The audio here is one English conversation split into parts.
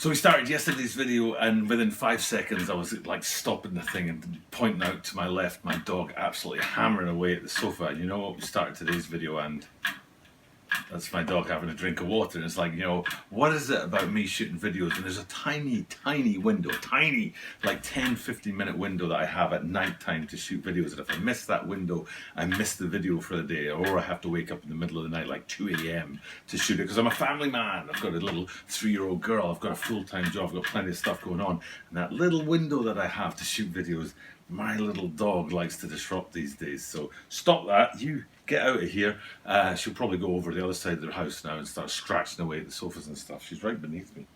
So we started yesterday's video, and within 5 seconds I was like stopping the thing and pointing out to my left my dog absolutely hammering away at the sofa. And you know what, we started today's video and that's my dog having a drink of water. And it's like, you know, what is it about me shooting videos? And there's a tiny window, tiny like 10-15 minute window that I have at night time to shoot videos. And if I miss that window, I miss the video for the day, or I have to wake up in the middle of the night like 2 a.m. to shoot it, because I'm a family man. I've got a little 3-year-old girl, I've got a full-time job, I've got plenty of stuff going on. And that little window that I have to shoot videos, my little dog likes to disrupt these days. So stop that, you get out of here. She'll probably go over the other side of their house now and start scratching away at the sofas and stuff. She's right beneath me.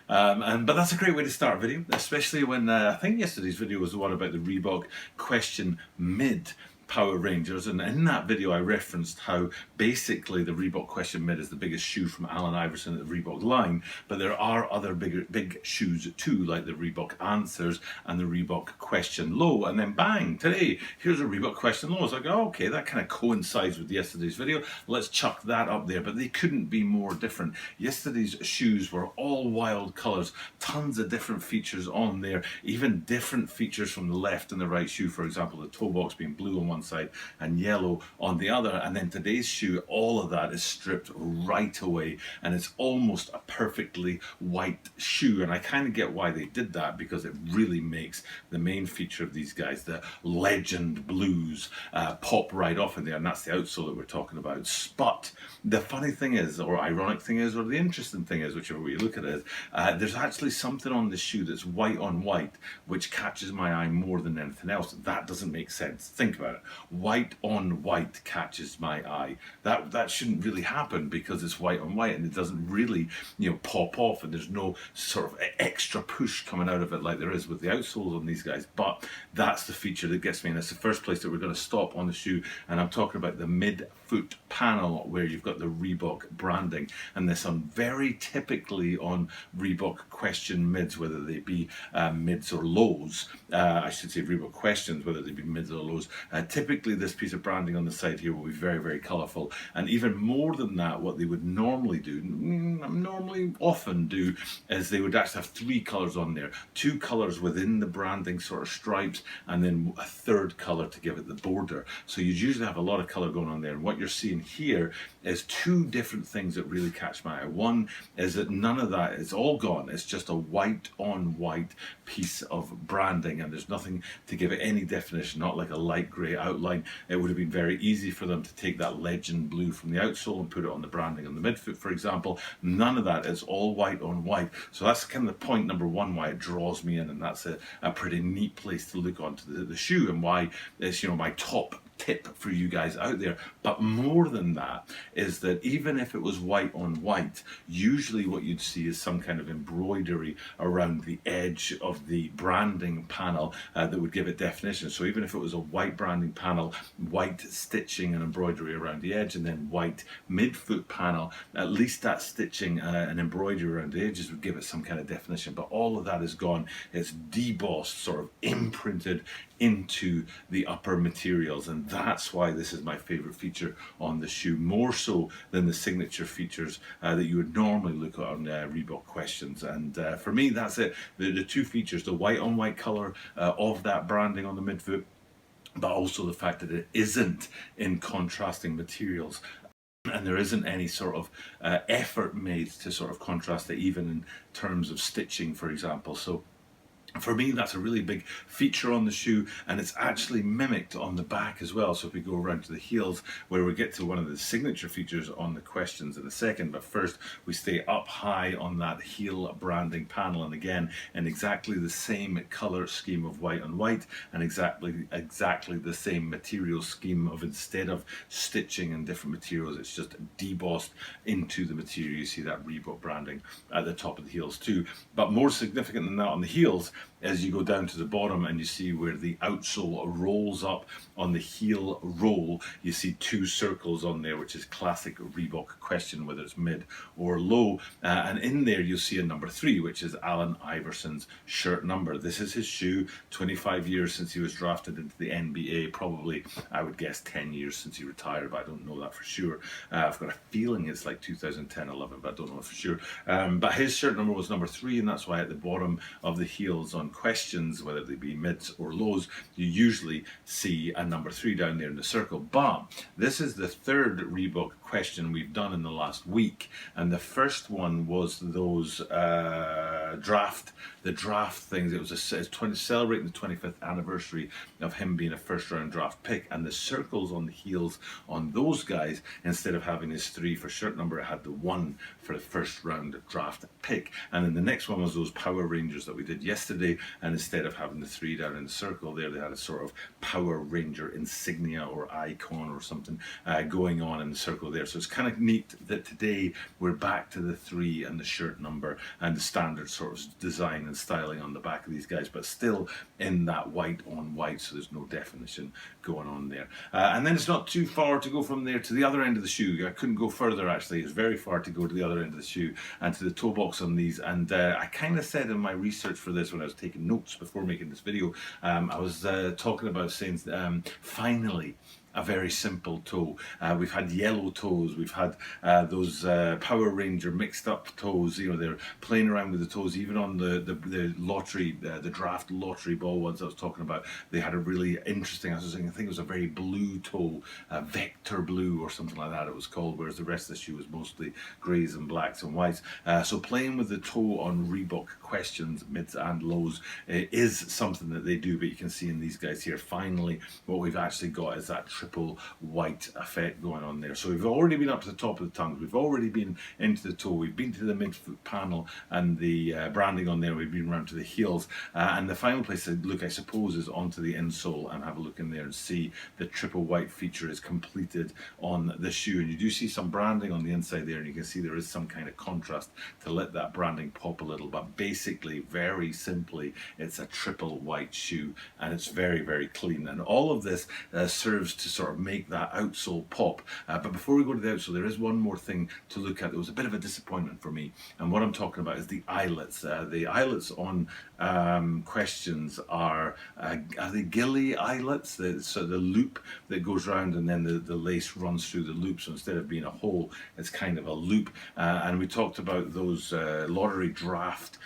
But that's a great way to start a video, especially when I think yesterday's video was the one about the Reebok Question Mid Power Rangers, and in that video I referenced how basically the Reebok Question Mid is the biggest shoe from Allen Iverson at the Reebok line, but there are other big shoes too, like the Reebok Answers and the Reebok Question Low. And then bang, today here's a Reebok Question Low. It's like, oh, okay, that kind of coincides with yesterday's video, let's chuck that up there. But they couldn't be more different. Yesterday's shoes were all wild colors, tons of different features on there, even different features from the left and the right shoe. For example, the toe box being blue on one side and yellow on the other. And then today's shoe, all of that is stripped right away, and it's almost a perfectly white shoe. And I kind of get why they did that, because it really makes the main feature of these guys, the legend blues, pop right off in there. And that's the outsole that we're talking about. But the funny thing is, or ironic thing is, or the interesting thing is, whichever way you look at it, is there's actually something on the shoe that's white on white which catches my eye more than anything else. That doesn't make sense. Think about it. White on white catches my eye. That shouldn't really happen, because it's white on white and it doesn't really, you know, pop off, and there's no sort of extra push coming out of it like there is with the outsoles on these guys. But that's the feature that gets me, and it's the first place that we're going to stop on the shoe. And I'm talking about the mid-foot panel, where you've got the Reebok branding, and this on very typically on Reebok Question Mids, whether they be mids or lows. I should say Reebok Questions, whether they be mids or lows. Typically this piece of branding on the side here will be very colourful, and even more than that, what they would normally often do is they would actually have 3 colours on there, 2 colours within the branding sort of stripes, and then a 3rd colour to give it the border. So you'd usually have a lot of colour going on there, and what you're seeing here is 2 different things that really catch my eye. One is that none of that is all gone, it's just a white on white piece of branding, and there's nothing to give it any definition, not like a light grey outline. It would have been very easy for them to take that legend blue from the outsole and put it on the branding on the midfoot, for example. None of that, is all white on white. So that's kind of the point number one why it draws me in, and that's a pretty neat place to look onto the shoe, and why it's, you know, my top tip for you guys out there. But more than that is that even if it was white on white, usually what you'd see is some kind of embroidery around the edge of the branding panel that would give it definition. So even if it was a white branding panel, white stitching and embroidery around the edge, and then white midfoot panel, at least that stitching and embroidery around the edges would give it some kind of definition. But all of that is gone. It's debossed, sort of imprinted into the upper materials, and that's why this is my favorite feature on the shoe, more so than the signature features that you would normally look at on Reebok Questions. And for me, that's it. The 2 features, the white on white color of that branding on the midfoot, but also the fact that it isn't in contrasting materials, and there isn't any sort of effort made to sort of contrast it, even in terms of stitching, for example. So for me, that's a really big feature on the shoe, and it's actually mimicked on the back as well. So if we go around to the heels, where we get to one of the signature features on the Questions in a second, but first we stay up high on that heel branding panel, and again in exactly the same color scheme of white on white, and exactly the same material scheme of, instead of stitching and different materials, it's just debossed into the material. You see that Reebok branding at the top of the heels too. But more significant than that, on the heels, as you go down to the bottom and you see where the outsole rolls up on the heel roll, you see two circles on there, which is classic Reebok question, whether it's mid or low. And in there you'll see a number 3, which is Allen Iverson's shirt number. This is his shoe, 25 years since he was drafted into the NBA, probably, I would guess, 10 years since he retired, but I don't know that for sure. I've got a feeling it's like 2010-11, but I don't know for sure. But his shirt number was number 3, and that's why at the bottom of the heels on questions, whether they be mids or lows, you usually see a number 3 down there in the circle. But this is the third Reebok question we've done in the last week, and the first one was those draft things. It was celebrating the 25th anniversary of him being a first round draft pick, and the circles on the heels on those guys, instead of having his 3 for shirt number, it had the 1 for the first round draft pick. And then the next one was those Power Rangers that we did yesterday, and instead of having the 3 down in the circle there, they had a sort of Power Ranger insignia or icon or something going on in the circle there. So it's kind of neat that today we're back to the 3 and the shirt number and the standard sort of design and styling on the back of these guys, but still in that white on white, so there's no definition going on there. And then it's not too far to go from there to the other end of the shoe. I couldn't go further, actually. It's very far to go to the other end of the shoe and to the toe box on these. And I kind of said in my research for this, when I was taking notes before making this video, I was talking about saying finally a very simple toe. We've had yellow toes, we've had those Power Ranger mixed up toes, you know, they're playing around with the toes, even on the lottery, the draft lottery ball ones I was talking about, they had a really interesting, I think it was a very blue toe, vector blue or something like that it was called, whereas the rest of the shoe was mostly greys and blacks and whites. So playing with the toe on Reebok questions, mids and lows, is something that they do, but you can see in these guys here, finally what we've actually got is that triple white effect going on there. So we've already been up to the top of the tongues, we've already been into the toe, we've been to the midfoot panel and the branding on there, we've been around to the heels, and the final place to look, I suppose, is onto the insole and have a look in there and see the triple white feature is completed on the shoe. And you do see some branding on the inside there, and you can see there is some kind of contrast to let that branding pop a little, but basically, very simply, it's a triple white shoe, and it's very, very clean. And all of this serves to sort of make that outsole pop. But before we go to the outsole, there is one more thing to look at. There was a bit of a disappointment for me, and what I'm talking about is the eyelets. The eyelets on questions are they gilly eyelets? So the loop that goes round and then the lace runs through the loop. So instead of being a hole, it's kind of a loop. And we talked about those lottery draft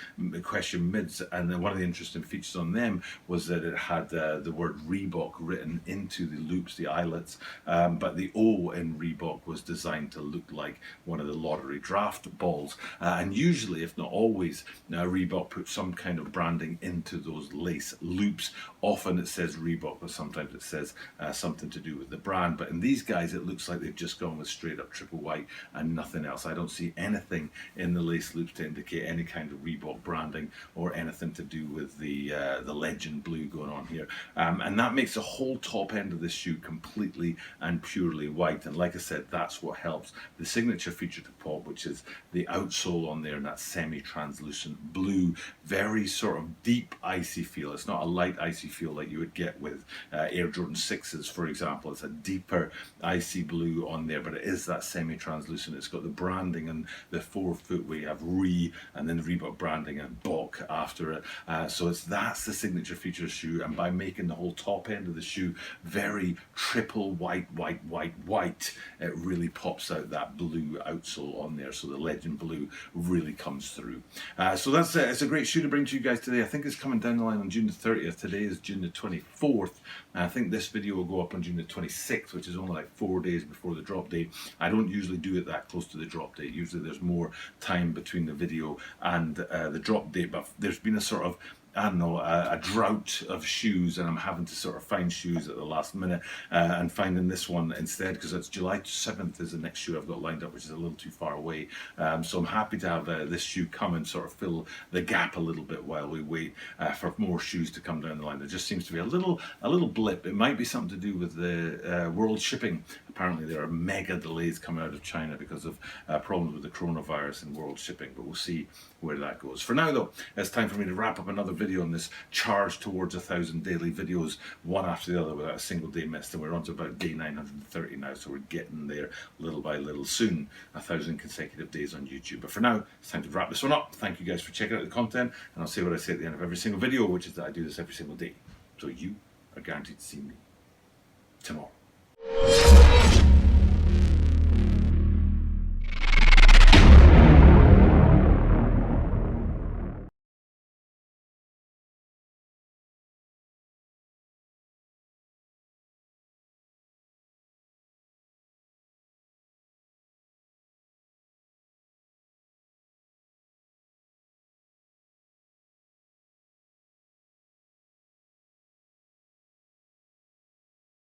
question mids, and then one of the interesting features on them was that it had the word Reebok written into the loops, the eyelets, but the O in Reebok was designed to look like one of the lottery draft balls, and usually, if not always, Reebok puts some kind of branding into those lace loops. Often it says Reebok, but sometimes it says something to do with the brand, but in these guys it looks like they've just gone with straight up triple white and nothing else. I don't see anything in the lace loops to indicate any kind of Reebok branding or anything to do with the legend blue going on here, and that makes the whole top end of this shoe completely and purely white. And like I said, that's what helps the signature feature to pop, which is the outsole on there and that semi-translucent blue, very sort of deep icy feel. It's not a light icy feel like you would get with Air Jordan 6s, for example. It's a deeper icy blue on there, but it is that semi-translucent. It's got the branding and the forefoot where you have Ree and then Reebok branding and Bok after it. So that's the signature feature of the shoe, and by making the whole top end of the shoe very triple white, it really pops out that blue outsole on there. So the legend blue really comes through. So that's it. It's a great shoe to bring to you guys today. I think it's coming down the line on June the 30th. Today is June the 24th. And I think this video will go up on June the 26th, which is only like 4 days before the drop date. I don't usually do it that close to the drop date. Usually there's more time between the video and the drop date, but there's been a sort of, I don't know, a drought of shoes, and I'm having to sort of find shoes at the last minute, and finding this one instead, because it's July 7th is the next shoe I've got lined up, which is a little too far away. So I'm happy to have this shoe come and sort of fill the gap a little bit while we wait for more shoes to come down the line. There just seems to be a little blip. It might be something to do with the world shipping. Apparently there are mega delays coming out of China because of problems with the coronavirus and world shipping, but we'll see where that goes. For now though, it's time for me to wrap up another video video on this charge towards 1,000 daily videos, one after the other without a single day missed, and we're on to about day 930 now, so we're getting there little by little. Soon 1,000 consecutive days on YouTube. But for now, it's time to wrap this one up. Thank you guys for checking out the content, and I'll say what I say at the end of every single video, which is that I do this every single day, so you are guaranteed to see me tomorrow.